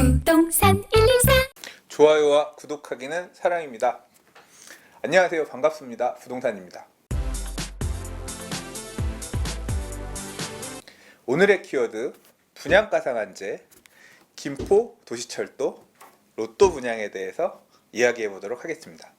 부동산 114. 좋아요와 구독하기는 사랑입니다. 안녕하세요. 반갑습니다. 부동산입니다. 오늘의 키워드 분양가 상한제, 김포 도시철도, 로또 분양에 대해서 이야기해 보도록 하겠습니다.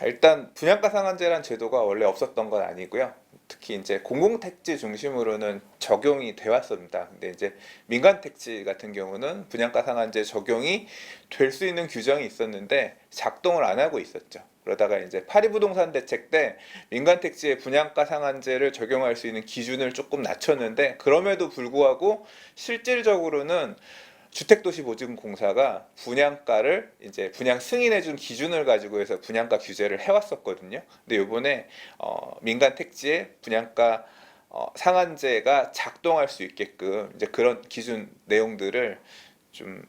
일단 분양가 상한제란 제도가 원래 없었던 건 아니고요. 특히 이제 공공택지 중심으로는 적용이 돼 왔습니다. 근데 이제 민간택지 같은 경우는 분양가 상한제 적용이 될 수 있는 규정이 있었는데 작동을 안 하고 있었죠. 그러다가 이제 파리부동산 대책 때 민간택지에 분양가 상한제를 적용할 수 있는 기준을 조금 낮췄는데, 그럼에도 불구하고 실질적으로는 주택도시보증공사가 분양가를 이제 분양 승인해준 기준을 가지고 해서 분양가 규제를 해왔었거든요. 근데 이번에 민간 택지에 분양가 상한제가 작동할 수 있게끔 이제 그런 기준 내용들을 좀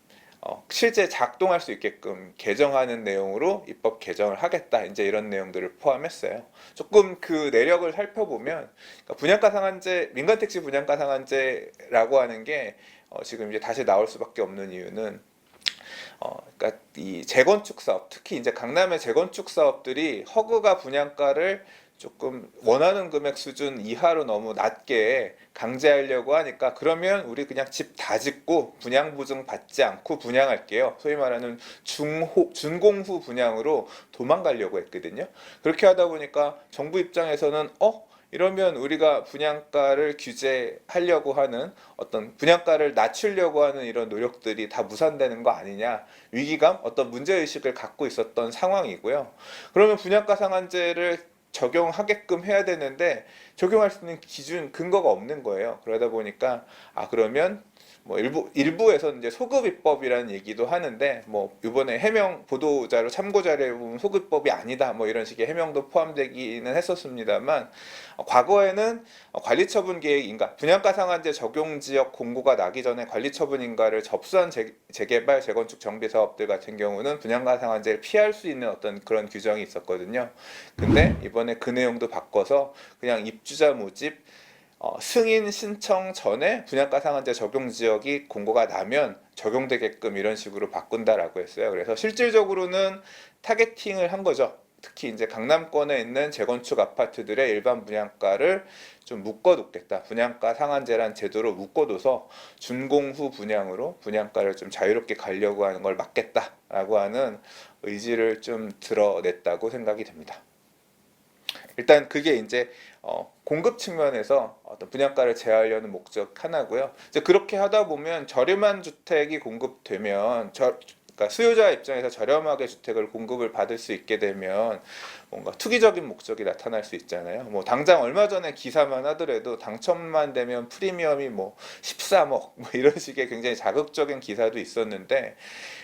실제 작동할 수 있게끔 개정하는 내용으로 입법 개정을 하겠다, 이제 이런 내용들을 포함했어요. 조금 그 내력을 살펴보면, 그러니까 분양가 상한제, 민간택지 분양가 상한제라고 하는 게 지금 이제 다시 나올 수밖에 없는 이유는 그러니까 이 재건축 사업, 특히 이제 강남의 재건축 사업들이 허그가 분양가를 조금 원하는 금액 수준 이하로 너무 낮게 강제하려고 하니까, 그러면 우리 그냥 집 다 짓고 분양 보증 받지 않고 분양할게요, 소위 말하는 준공후 분양으로 도망가려고 했거든요. 그렇게 하다 보니까 정부 입장에서는 이러면 우리가 분양가를 규제하려고 하는, 어떤 분양가를 낮추려고 하는 이런 노력들이 다 무산되는 거 아니냐, 위기감, 어떤 문제의식을 갖고 있었던 상황이고요. 그러면 분양가 상한제를 적용하게끔 해야 되는데 적용할 수 있는 기준, 근거가 없는 거예요. 그러다 보니까 그러면 뭐 일부에서는 이제 소급입법이라는 얘기도 하는데, 뭐 이번에 해명 보도자료 참고 자료에 보면 소급입법이 아니다, 뭐 이런 식의 해명도 포함되기는 했었습니다만, 과거에는 관리처분계획인가, 분양가 상한제 적용 지역 공고가 나기 전에 관리처분인가를 접수한 재개발 재건축 정비 사업들 같은 경우는 분양가 상한제를 피할 수 있는 어떤 그런 규정이 있었거든요. 근데 이번에 그 내용도 바꿔서 그냥 입주자 모집 승인 신청 전에 분양가 상한제 적용 지역이 공고가 나면 적용되게끔 이런 식으로 바꾼다라고 했어요. 그래서 실질적으로는 타겟팅을 한 거죠. 특히 이제 강남권에 있는 재건축 아파트들의 일반 분양가를 좀 묶어놓겠다, 분양가 상한제란 제도로 묶어둬서 준공후 분양으로 분양가를 좀 자유롭게 가려고 하는 걸 막겠다라고 하는 의지를 좀 드러냈다고 생각이 됩니다. 일단 그게 이제 공급 측면에서 어떤 분양가를 제한하려는 목적 하나고요. 이제 그렇게 하다 보면 저렴한 주택이 공급되면, 그러니까 수요자 입장에서 저렴하게 주택을 공급을 받을 수 있게 되면 뭔가 투기적인 목적이 나타날 수 있잖아요. 뭐 당장 얼마 전에 기사만 하더라도 당첨만 되면 프리미엄이 뭐 13억 뭐 이런 식의 굉장히 자극적인 기사도 있었는데,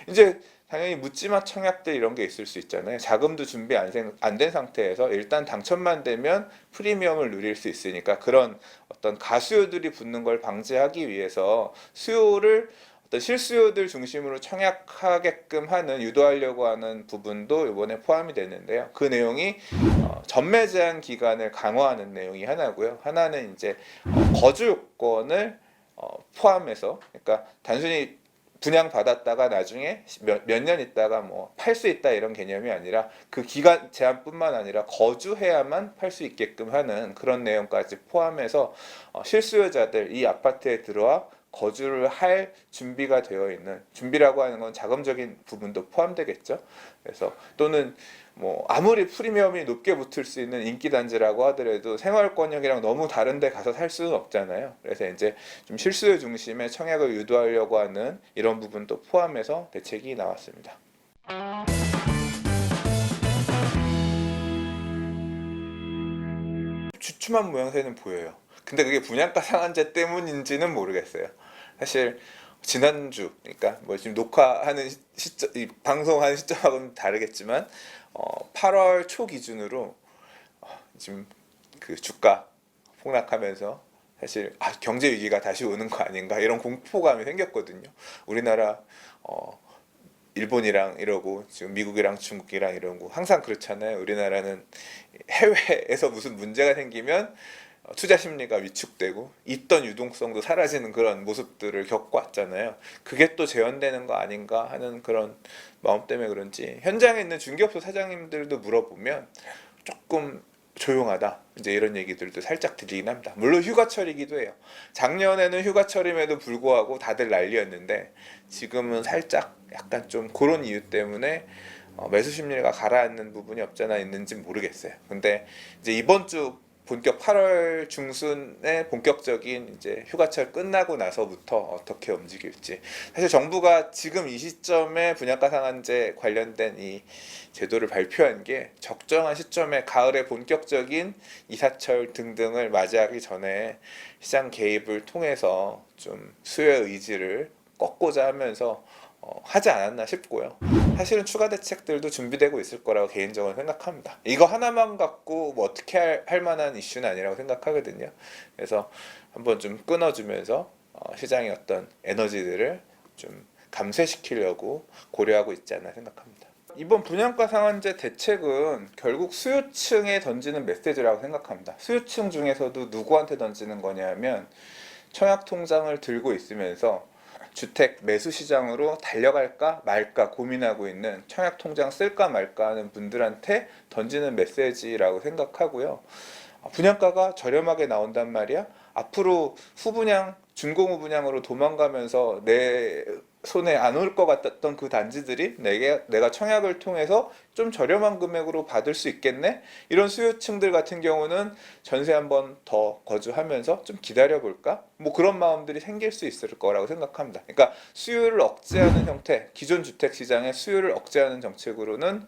이제 당연히 묻지마 청약들 이런 게 있을 수 있잖아요. 자금도 준비 안 된 상태에서 일단 당첨만 되면 프리미엄을 누릴 수 있으니까, 그런 어떤 가수요들이 붙는 걸 방지하기 위해서 수요를 어떤 실수요들 중심으로 청약하게끔 하는, 유도하려고 하는 부분도 이번에 포함이 됐는데요. 그 내용이 전매 제한 기간을 강화하는 내용이 하나고요. 하나는 이제 거주 요건을 포함해서, 그러니까 단순히 분양 받았다가 나중에 몇 년 있다가 뭐 팔 수 있다 이런 개념이 아니라, 그 기간 제한뿐만 아니라 거주해야만 팔 수 있게끔 하는 그런 내용까지 포함해서 실수요자들, 이 아파트에 들어와 거주를 할 준비가 되어 있는, 준비라고 하는 건 자금적인 부분도 포함되겠죠. 그래서 또는 뭐 아무리 프리미엄이 높게 붙을 수 있는 인기 단지라고 하더라도 생활권역이랑 너무 다른 데 가서 살 수는 없잖아요. 그래서 이제 좀 실수요 중심의 청약을 유도하려고 하는 이런 부분도 포함해서 대책이 나왔습니다. 주춤한 모양새는 보여요. 근데 그게 분양가 상한제 때문인지는 모르겠어요. 사실 지난주, 그러니까 뭐 지금 녹화하는 시점, 이 방송하는 시점하고는 다르겠지만 8월 초 기준으로 지금 그 주가 폭락하면서 사실 경제 위기가 다시 오는 거 아닌가 이런 공포감이 생겼거든요. 우리나라 일본이랑 이러고 지금 미국이랑 중국이랑 이러고 항상 그렇잖아요. 우리나라는 해외에서 무슨 문제가 생기면 투자 심리가 위축되고 있던 유동성도 사라지는 그런 모습들을 겪어왔잖아요. 그게 또 재현되는 거 아닌가 하는 그런 마음 때문에 그런지 현장에 있는 중개업소 사장님들도 물어보면 조금 조용하다 이제 이런 얘기들도 살짝 들리긴 합니다. 물론 휴가철이기도 해요. 작년에는 휴가철임에도 불구하고 다들 난리였는데 지금은 살짝 약간 좀 그런 이유 때문에 매수 심리가 가라앉는 부분이 없잖아 있는지 모르겠어요. 근데 이제 이번 주 본격 8월 중순에 본격적인 이제 휴가철 끝나고 나서부터 어떻게 움직일지, 사실 정부가 지금 이 시점에 분양가 상한제 관련된 이 제도를 발표한 게 적정한 시점에 가을에 본격적인 이사철 등등을 맞이하기 전에 시장 개입을 통해서 좀 수요의 의지를 꺾고자 하면서 하지 않았나 싶고요. 사실은 추가 대책들도 준비되고 있을 거라고 개인적으로 생각합니다. 이거 하나만 갖고 뭐 어떻게 할 만한 이슈는 아니라고 생각하거든요. 그래서 한번 좀 끊어주면서 시장의 어떤 에너지들을 좀 감쇄시키려고 고려하고 있지 않나 생각합니다. 이번 분양가 상한제 대책은 결국 수요층에 던지는 메시지라고 생각합니다. 수요층 중에서도 누구한테 던지는 거냐면 청약 통장을 들고 있으면서 주택 매수 시장으로 달려갈까 말까 고민하고 있는, 청약 통장 쓸까 말까 하는 분들한테 던지는 메시지라고 생각하고요. 분양가가 저렴하게 나온단 말이야. 앞으로 후분양, 준공후 분양으로 도망가면서 내 손에 안 올 것 같았던 그 단지들이 내가 청약을 통해서 좀 저렴한 금액으로 받을 수 있겠네? 이런 수요층들 같은 경우는 전세 한번 더 거주하면서 좀 기다려볼까? 뭐 그런 마음들이 생길 수 있을 거라고 생각합니다. 그러니까 수요를 억제하는 형태, 기존 주택 시장의 수요를 억제하는 정책으로는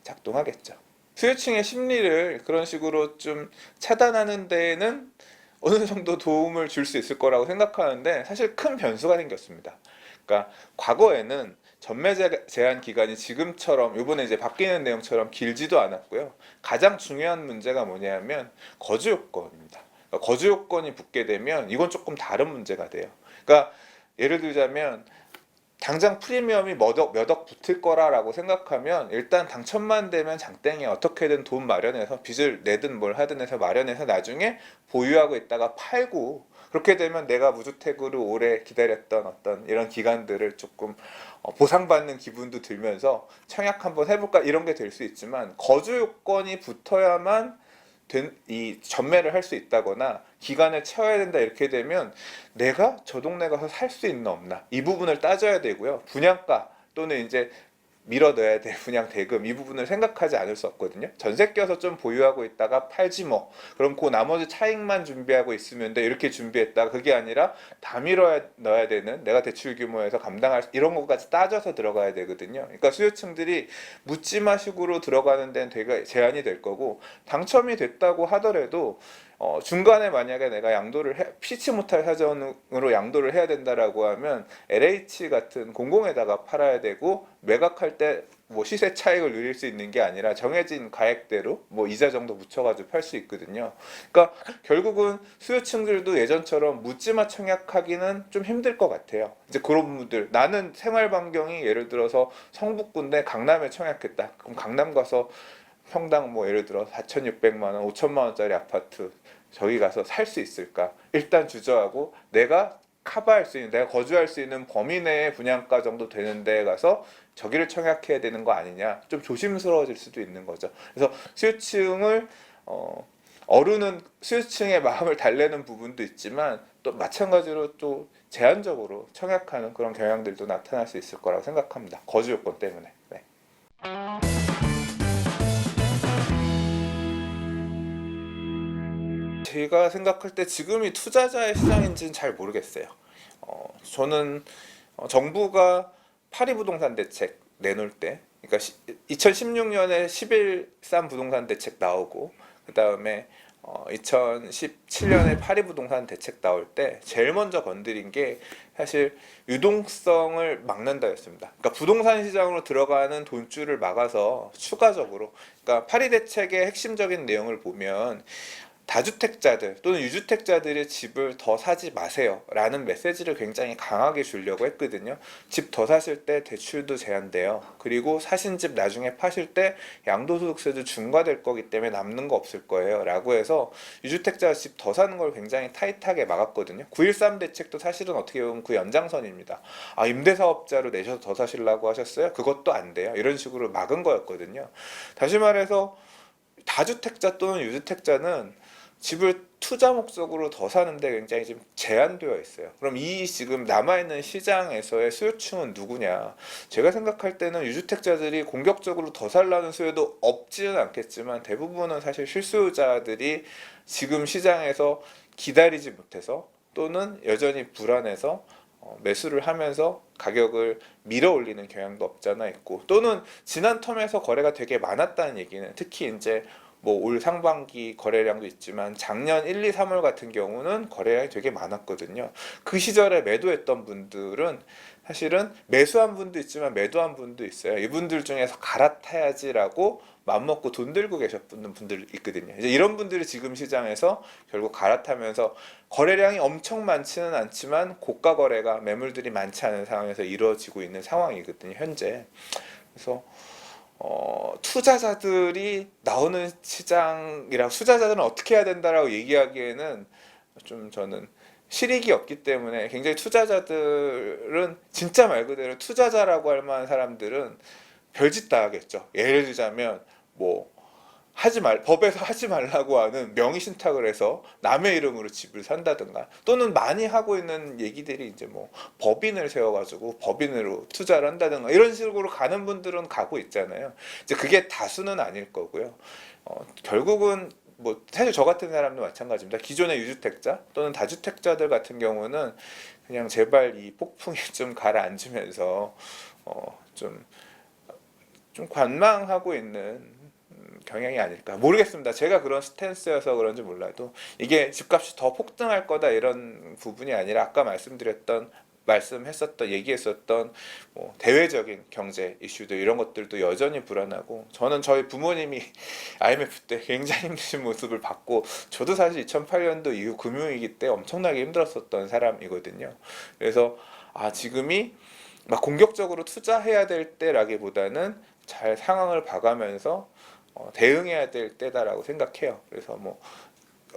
작동하겠죠. 수요층의 심리를 그런 식으로 좀 차단하는 데에는 어느 정도 도움을 줄 수 있을 거라고 생각하는데 사실 큰 변수가 생겼습니다. 그러니까 과거에는 전매 제한 기간이 지금처럼 이번에 이제 바뀌는 내용처럼 길지도 않았고요. 가장 중요한 문제가 뭐냐면 거주 요건입니다. 그러니까 거주 요건이 붙게 되면 이건 조금 다른 문제가 돼요. 그러니까 예를 들자면 당장 프리미엄이 몇 억 붙을 거라고 생각하면 일단 당첨만 되면 장땡이 어떻게든 돈 마련해서 빚을 내든 뭘 하든 해서 마련해서 나중에 보유하고 있다가 팔고, 그렇게 되면 내가 무주택으로 오래 기다렸던 어떤 이런 기간들을 조금 보상받는 기분도 들면서 청약 한번 해볼까 이런 게 될 수 있지만, 거주 요건이 붙어야만 이 전매를 할 수 있다거나 기간을 채워야 된다 이렇게 되면 내가 저 동네 가서 살 수 있나 없나 이 부분을 따져야 되고요. 분양가 또는 이제 밀어 넣어야 될 분양 대금 이 부분을 생각하지 않을 수 없거든요. 전세 껴서 좀 보유하고 있다가 팔지 뭐 그럼 그 나머지 차익만 준비하고 있으면 돼 이렇게 준비했다가 그게 아니라 다 밀어 넣어야 되는, 내가 대출 규모에서 감당할 이런 것까지 따져서 들어가야 되거든요. 그러니까 수요층들이 묻지마식으로 들어가는 데는 되게 제한이 될 거고, 당첨이 됐다고 하더라도 중간에 만약에 내가 피치 못할 사정으로 양도를 해야 된다라고 하면 LH 같은 공공에다가 팔아야 되고, 매각할 때 뭐 시세 차익을 누릴 수 있는 게 아니라 정해진 가액대로 뭐 이자 정도 붙여가지고 팔 수 있거든요. 그러니까 결국은 수요층들도 예전처럼 묻지마 청약하기는 좀 힘들 것 같아요. 이제 그런 분들, 나는 생활 반경이 예를 들어서 성북구인데 강남에 청약했다. 그럼 강남 가서 평당 뭐 예를 들어 4,600만 원, 5천만 원짜리 아파트 저기 가서 살 수 있을까? 일단 주저하고 내가 커버할 수 있는, 내가 거주할 수 있는 범위 내의 분양가 정도 되는 데 가서 저기를 청약해야 되는 거 아니냐, 좀 조심스러워질 수도 있는 거죠. 그래서 수요층을 어루는 수요층의 마음을 달래는 부분도 있지만 또 마찬가지로 또 제한적으로 청약하는 그런 경향들도 나타날 수 있을 거라고 생각합니다. 거주 요건 때문에. 네. 제가 생각할 때 지금이 투자자의 시장인지는 잘 모르겠어요. 저는 정부가 파리부동산 대책 내놓을 때, 그러니까 2016년에 11.3 부동산 대책 나오고 그 다음에 2017년에 파리부동산 대책 나올 때 제일 먼저 건드린 게 사실 유동성을 막는다였습니다. 그러니까 부동산 시장으로 들어가는 돈줄을 막아서 추가적으로, 그러니까 파리 대책의 핵심적인 내용을 보면 다주택자들 또는 유주택자들의 집을 더 사지 마세요 라는 메시지를 굉장히 강하게 주려고 했거든요. 집 더 사실 때 대출도 제한돼요. 그리고 사신 집 나중에 파실 때 양도소득세도 중과될 거기 때문에 남는 거 없을 거예요 라고 해서 유주택자 집 더 사는 걸 굉장히 타이트하게 막았거든요. 9.13 대책도 사실은 어떻게 보면 그 연장선입니다. 아, 임대사업자로 내셔서 더 사시려고 하셨어요? 그것도 안 돼요. 이런 식으로 막은 거였거든요. 다시 말해서 다주택자 또는 유주택자는 집을 투자 목적으로 더 사는데 굉장히 지금 제한되어 있어요. 그럼 이 지금 남아있는 시장에서의 수요층은 누구냐? 제가 생각할 때는 유주택자들이 공격적으로 더 살라는 수요도 없지는 않겠지만 대부분은 사실 실수요자들이 지금 시장에서 기다리지 못해서 또는 여전히 불안해서 매수를 하면서 가격을 밀어 올리는 경향도 없잖아 있고, 또는 지난 텀에서 거래가 되게 많았다는 얘기는 특히 이제 뭐 올 상반기 거래량도 있지만 작년 1, 2, 3월 같은 경우는 거래량이 되게 많았거든요. 그 시절에 매도했던 분들은 사실은 매수한 분도 있지만 매도한 분도 있어요. 이분들 중에서 갈아타야지라고 맘먹고 돈 들고 계셨던 분들 있거든요. 이제 이런 분들이 지금 시장에서 결국 갈아타면서 거래량이 엄청 많지는 않지만 고가 거래가 매물들이 많지 않은 상황에서 이루어지고 있는 상황이거든요, 현재. 그래서 투자자들이 나오는 시장이라 투자자들은 어떻게 해야 된다라고 얘기하기에는 좀 저는 실익이 없기 때문에, 굉장히 투자자들은 진짜 말 그대로 투자자라고 할 만한 사람들은 별짓 다 하겠죠. 예를 들자면 뭐 법에서 하지 말라고 하는 명의 신탁을 해서 남의 이름으로 집을 산다든가, 또는 많이 하고 있는 얘기들이 이제 뭐 법인을 세워가지고 법인으로 투자를 한다든가 이런 식으로 가는 분들은 가고 있잖아요. 이제 그게 다수는 아닐 거고요. 결국은 뭐 사실 저 같은 사람도 마찬가지입니다. 기존의 유주택자 또는 다주택자들 같은 경우는 그냥 제발 이 폭풍에 좀 가라앉으면서 좀 관망하고 있는 경향이 아닐까 모르겠습니다. 제가 그런 스탠스여서 그런지 몰라도 이게 집값이 더 폭등할 거다 이런 부분이 아니라 아까 얘기했었던 뭐 대외적인 경제 이슈들 이런 것들도 여전히 불안하고, 저는 저희 부모님이 IMF 때 굉장히 힘드신 모습을 봤고, 저도 사실 2008년도 이후 금융위기 때 엄청나게 힘들었었던 사람이거든요. 그래서 지금이 막 공격적으로 투자해야 될 때라기보다는 잘 상황을 봐가면서 대응해야 될 때다라고 생각해요. 그래서 뭐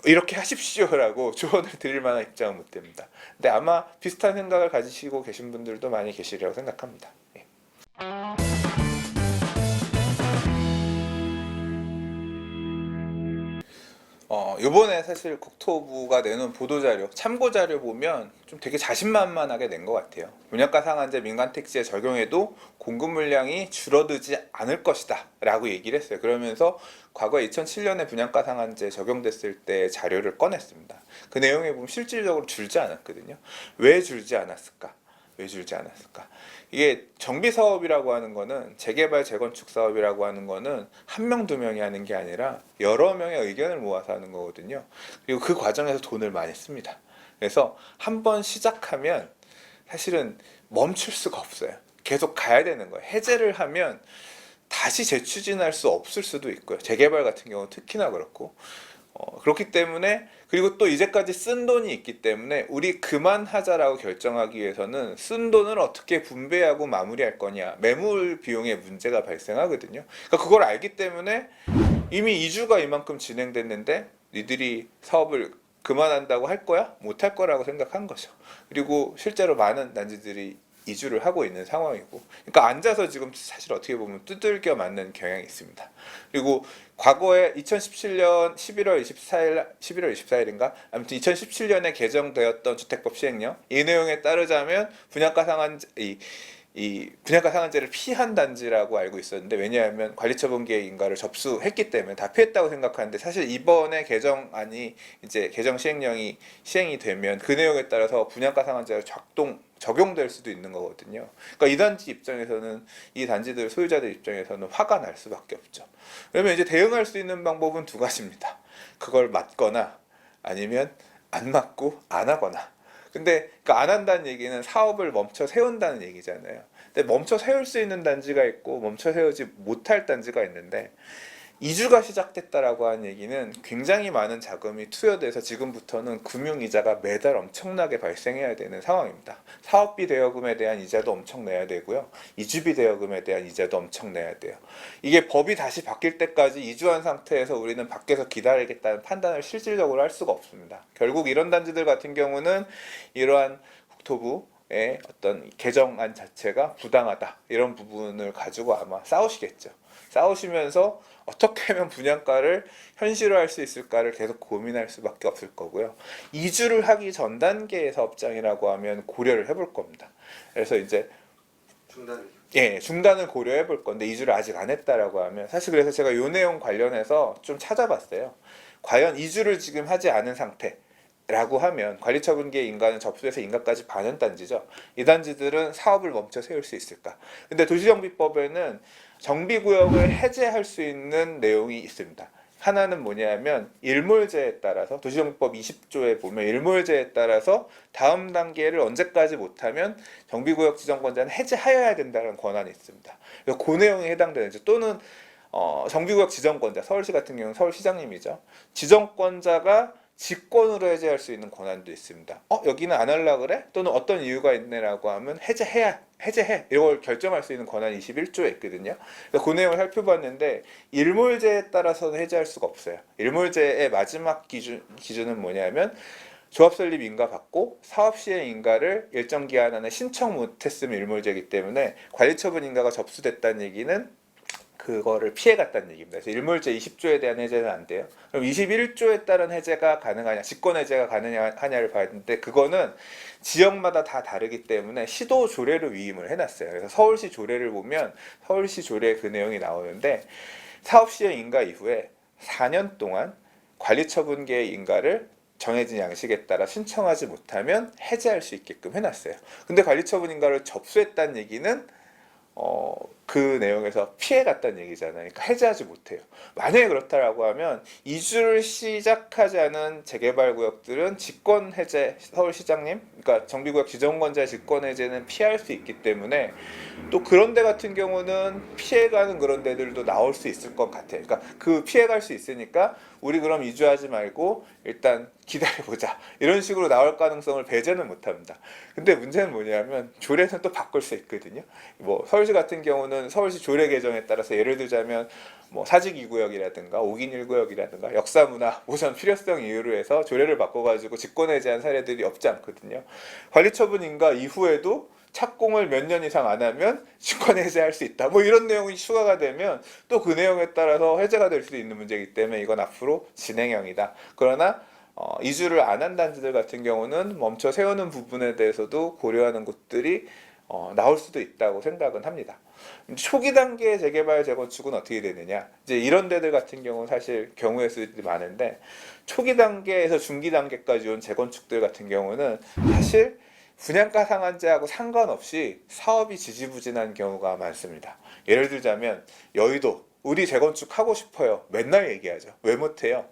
이렇게 하십시오라고 조언을 드릴 만한 입장은 못 됩니다. 근데 아마 비슷한 생각을 가지시고 계신 분들도 많이 계시리라고 생각합니다. 예. 요번에 사실 국토부가 내놓은 보도자료, 참고자료 보면 좀 되게 자신만만하게 낸 것 같아요. 분양가 상한제 민간 택지에 적용해도 공급 물량이 줄어들지 않을 것이다 라고 얘기를 했어요. 그러면서 과거 2007년에 분양가 상한제 적용됐을 때 자료를 꺼냈습니다. 그 내용에 보면 실질적으로 줄지 않았거든요. 왜 줄지 않았을까? 왜 줄지 않았을까? 이게 정비 사업이라고 하는 거는, 재개발 재건축 사업이라고 하는 거는 한 명 두 명이 하는 게 아니라 여러 명의 의견을 모아서 하는 거거든요. 그리고 그 과정에서 돈을 많이 씁니다. 그래서 한 번 시작하면 사실은 멈출 수가 없어요. 계속 가야 되는 거예요. 해제를 하면 다시 재추진할 수 없을 수도 있고요. 재개발 같은 경우 특히나 그렇고, 그렇기 때문에, 그리고 또 이제까지 쓴 돈이 있기 때문에 우리 그만하자라고 결정하기 위해서는 쓴 돈을 어떻게 분배하고 마무리할 거냐, 매물 비용의 문제가 발생하거든요. 그러니까 그걸 알기 때문에 이미 2주가 이만큼 진행됐는데 니들이 사업을 그만한다고 할 거야? 못 할 거라고 생각한 거죠. 그리고 실제로 많은 단지들이 이주를 하고 있는 상황이고, 그러니까 앉아서 지금 사실 어떻게 보면 두들겨 맞는 경향이 있습니다. 그리고 과거에 2017년 11월 24일인가 아무튼 2017년에 개정되었던 주택법 시행령, 이 내용에 따르자면 이 분양가 상한제를 피한 단지라고 알고 있었는데, 왜냐하면 관리처분계획 인가를 접수했기 때문에 다 피했다고 생각하는데, 사실 이번에 개정안이 이제 개정 시행령이 시행이 되면 그 내용에 따라서 분양가 상한제가 적용될 수도 있는 거거든요. 그러니까 이 단지 입장에서는, 이 단지들 소유자들 입장에서는 화가 날 수밖에 없죠. 그러면 이제 대응할 수 있는 방법은 두 가지입니다. 그걸 맞거나 아니면 안 맞고 안 하거나. 근데 그러니까 안 한다는 얘기는 사업을 멈춰 세운다는 얘기잖아요. 근데 멈춰 세울 수 있는 단지가 있고 멈춰 세우지 못할 단지가 있는데, 이주가 시작됐다라고 하는 얘기는 굉장히 많은 자금이 투여돼서 지금부터는 금융이자가 매달 엄청나게 발생해야 되는 상황입니다. 사업비 대여금에 대한 이자도 엄청 내야 되고요. 이주비 대여금에 대한 이자도 엄청 내야 돼요. 이게 법이 다시 바뀔 때까지 이주한 상태에서 우리는 밖에서 기다리겠다는 판단을 실질적으로 할 수가 없습니다. 결국 이런 단지들 같은 경우는 이러한 국토부의 어떤 개정안 자체가 부당하다 이런 부분을 가지고 아마 싸우시겠죠. 싸우시면서 어떻게 하면 분양가를 현실화할 수 있을까를 계속 고민할 수밖에 없을 거고요. 이주를 하기 전 단계의 사업장이라고 하면 고려를 해볼 겁니다. 그래서 이제 중단을 고려해 볼 건데 이주를 아직 안 했다라고 하면 사실 그래서 제가 요 내용 관련해서 좀 찾아봤어요. 과연 이주를 지금 하지 않은 상태 라고 하면 관리처분기의 인가는 접수해서 인가까지 반영 단지죠. 이 단지들은 사업을 멈춰 세울 수 있을까? 근데 도시정비법에는 정비구역을 해제할 수 있는 내용이 있습니다. 하나는 뭐냐면 일몰제에 따라서 도시정비법 20조에 보면 일몰제에 따라서 다음 단계를 언제까지 못하면 정비구역 지정권자는 해제하여야 된다는 권한이 있습니다. 그래서 그 내용에 해당되는지 또는 정비구역 지정권자 서울시 같은 경우는 서울시장님이죠. 지정권자가 직권으로 해제할 수 있는 권한도 있습니다. 여기는 안 할라 그래? 또는 어떤 이유가 있네라고 하면 해제해 이걸 결정할 수 있는 권한이 21조에 있거든요. 그래서 그 내용을 살펴봤는데 일몰제에 따라서는 해제할 수가 없어요. 일몰제의 마지막 기준은 뭐냐면 조합 설립 인가 받고 사업 시행 인가를 일정 기한 안에 신청 못했으면 일몰제이기 때문에 관리처분 인가가 접수됐다는 얘기는 그거를 피해갔다는 얘기입니다. 그래서 일몰제 20조에 대한 해제는 안 돼요. 그럼 21조에 따른 해제가 가능하냐, 직권 해제가 가능하냐를 봐야 되는데 그거는 지역마다 다 다르기 때문에 시도 조례로 위임을 해놨어요. 그래서 서울시 조례를 보면 서울시 조례에 그 내용이 나오는데 사업 시행 인가 이후에 4년 동안 관리처분계의 인가를 정해진 양식에 따라 신청하지 못하면 해제할 수 있게끔 해놨어요. 근데 관리처분 인가를 접수했다는 얘기는 그 내용에서 피해갔다는 얘기잖아요. 그러니까 해제하지 못해요. 만약에 그렇다라고 하면 이주를 시작하지 않은 재개발 구역들은 직권 해제, 서울시장님, 그러니까 정비구역 지정권자의 직권 해제는 피할 수 있기 때문에 또 그런 데 같은 경우는 피해가는 그런 데들도 나올 수 있을 것 같아요. 그러니까 그 피해갈 수 있으니까 우리 그럼 이주하지 말고 일단 기다려보자 이런 식으로 나올 가능성을 배제는 못합니다. 근데 문제는 뭐냐면 조례는 또 바꿀 수 있거든요. 뭐 서울시 같은 경우는 서울시 조례 개정에 따라서 예를 들자면 뭐 사직 2구역이라든가 5긴 1구역이라든가 역사문화 우선 필요성 이유로 해서 조례를 바꿔가지고 직권해제한 사례들이 없지 않거든요. 관리처분 인가 이후에도 착공을 몇 년 이상 안 하면 직권 해제할 수 있다. 뭐 이런 내용이 추가가 되면 또 그 내용에 따라서 해제가 될 수도 있는 문제이기 때문에 이건 앞으로 진행형이다. 그러나 이주를 안 한 단지들 같은 경우는 멈춰 세우는 부분에 대해서도 고려하는 곳들이 나올 수도 있다고 생각은 합니다. 초기 단계의 재개발 재건축은 어떻게 되느냐? 이제 이런 데들 같은 경우는 사실 경우의 수들이 많은데 초기 단계에서 중기 단계까지 온 재건축들 같은 경우는 사실 분양가 상한제하고 상관없이 사업이 지지부진한 경우가 많습니다. 예를 들자면 여의도 우리 재건축 하고 싶어요. 맨날 얘기하죠. 왜 못해요?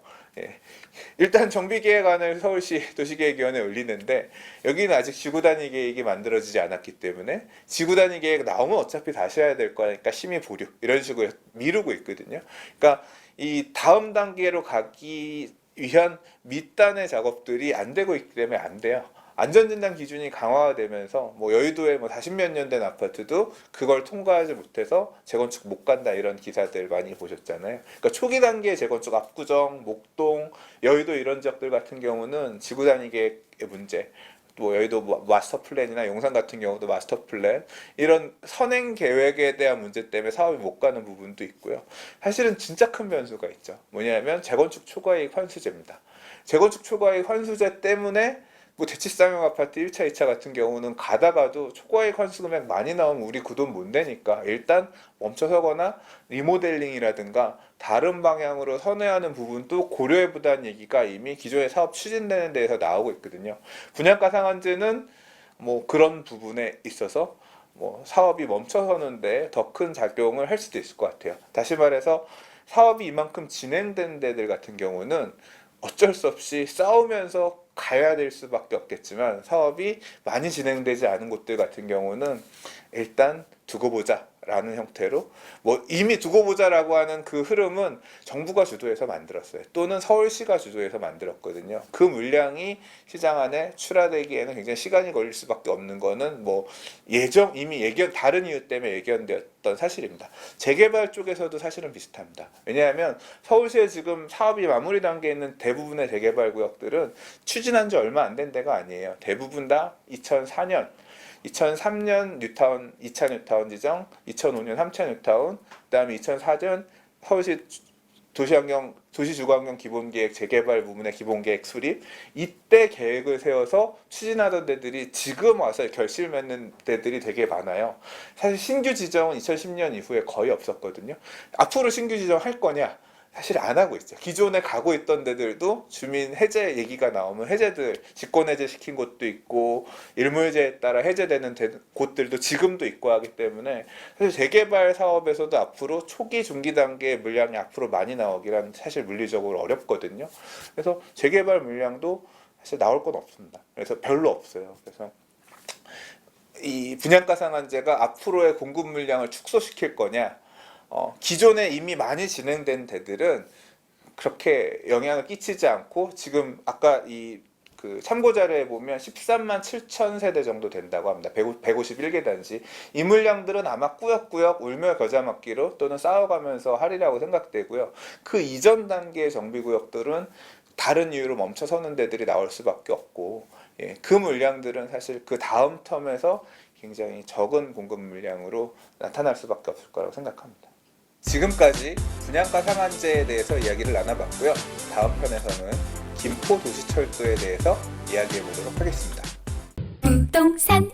일단 정비계획안을 서울시 도시계획위원회에 올리는데 여기는 아직 지구단위 계획이 만들어지지 않았기 때문에 지구단위 계획 나오면 어차피 다시 해야 될 거니까 심의 보류 이런 식으로 미루고 있거든요. 그러니까 이 다음 단계로 가기 위한 밑단의 작업들이 안 되고 있기 때문에 안 돼요. 안전진단 기준이 강화가 되면서 뭐 여의도에 뭐 40몇 년 된 아파트도 그걸 통과하지 못해서 재건축 못 간다 이런 기사들 많이 보셨잖아요. 그러니까 초기 단계 재건축 압구정, 목동, 여의도 이런 지역들 같은 경우는 지구 단위 계획의 문제, 뭐 여의도 마스터 플랜이나 용산 같은 경우도 마스터 플랜 이런 선행 계획에 대한 문제 때문에 사업이 못 가는 부분도 있고요. 사실은 진짜 큰 변수가 있죠. 뭐냐면 재건축 초과이익 환수제입니다. 재건축 초과이익 환수제 때문에 뭐 대치쌍용 아파트 1차, 2차 같은 경우는 가다가도 초과이익 환수 금액 많이 나오면 우리 그 돈 못 내니까 일단 멈춰서거나 리모델링이라든가 다른 방향으로 선회하는 부분도 고려해보자는 얘기가 이미 기존의 사업 추진되는 데에서 나오고 있거든요. 분양가 상한제는 뭐 그런 부분에 있어서 뭐 사업이 멈춰서는데 더 큰 작용을 할 수도 있을 것 같아요. 다시 말해서 사업이 이만큼 진행된 데들 같은 경우는 어쩔 수 없이 싸우면서 가야 될 수밖에 없겠지만 사업이 많이 진행되지 않은 곳들 같은 경우는 일단 두고 보자 보자라는 형태로 뭐 이미 두고 보자라고 하는 그 흐름은 정부가 주도해서 만들었어요. 또는 서울시가 주도해서 만들었거든요. 그 물량이 시장 안에 출하되기에는 굉장히 시간이 걸릴 수밖에 없는 거는 뭐 이미 다른 이유 때문에 예견되었던 사실입니다. 재개발 쪽에서도 사실은 비슷합니다. 왜냐하면 서울시에 지금 사업이 마무리 단계에 있는 대부분의 재개발 구역들은 추진한 지 얼마 안 된 데가 아니에요. 대부분 다 2003년 뉴타운 2차 뉴타운 지정, 2005년 3차 뉴타운, 그다음에 2004년 서울시 도시주거환경 기본계획 재개발 부문의 기본계획 수립, 이때 계획을 세워서 추진하던 데들이 지금 와서 결실 맺는 데들이 되게 많아요. 사실 신규 지정은 2010년 이후에 거의 없었거든요. 앞으로 신규 지정 할 거냐? 사실 안 하고 있어요. 기존에 가고 있던 데들도 주민 해제 얘기가 나오면 직권 해제 시킨 곳도 있고 일몰제에 따라 해제되는 곳들도 지금도 있고 하기 때문에 사실 재개발 사업에서도 앞으로 초기 중기 단계의 물량이 앞으로 많이 나오기란 사실 물리적으로 어렵거든요. 그래서 재개발 물량도 사실 나올 건 없습니다. 그래서 별로 없어요. 그래서 이 분양가 상한제가 앞으로의 공급 물량을 축소시킬 거냐? 기존에 이미 많이 진행된 데들은 그렇게 영향을 끼치지 않고 지금 아까 그 참고 자료에 보면 13만 7천 세대 정도 된다고 합니다. 151개 단지. 이 물량들은 아마 꾸역꾸역 울며 겨자 먹기로 또는 싸워가면서 하리라고 생각되고요. 그 이전 단계의 정비구역들은 다른 이유로 멈춰서는 데들이 나올 수밖에 없고, 그 물량들은 사실 그 다음 텀에서 굉장히 적은 공급 물량으로 나타날 수밖에 없을 거라고 생각합니다. 지금까지 분양가 상한제에 대해서 이야기를 나눠봤고요. 다음 편에서는 김포도시철도에 대해서 이야기해 보도록 하겠습니다. 부동산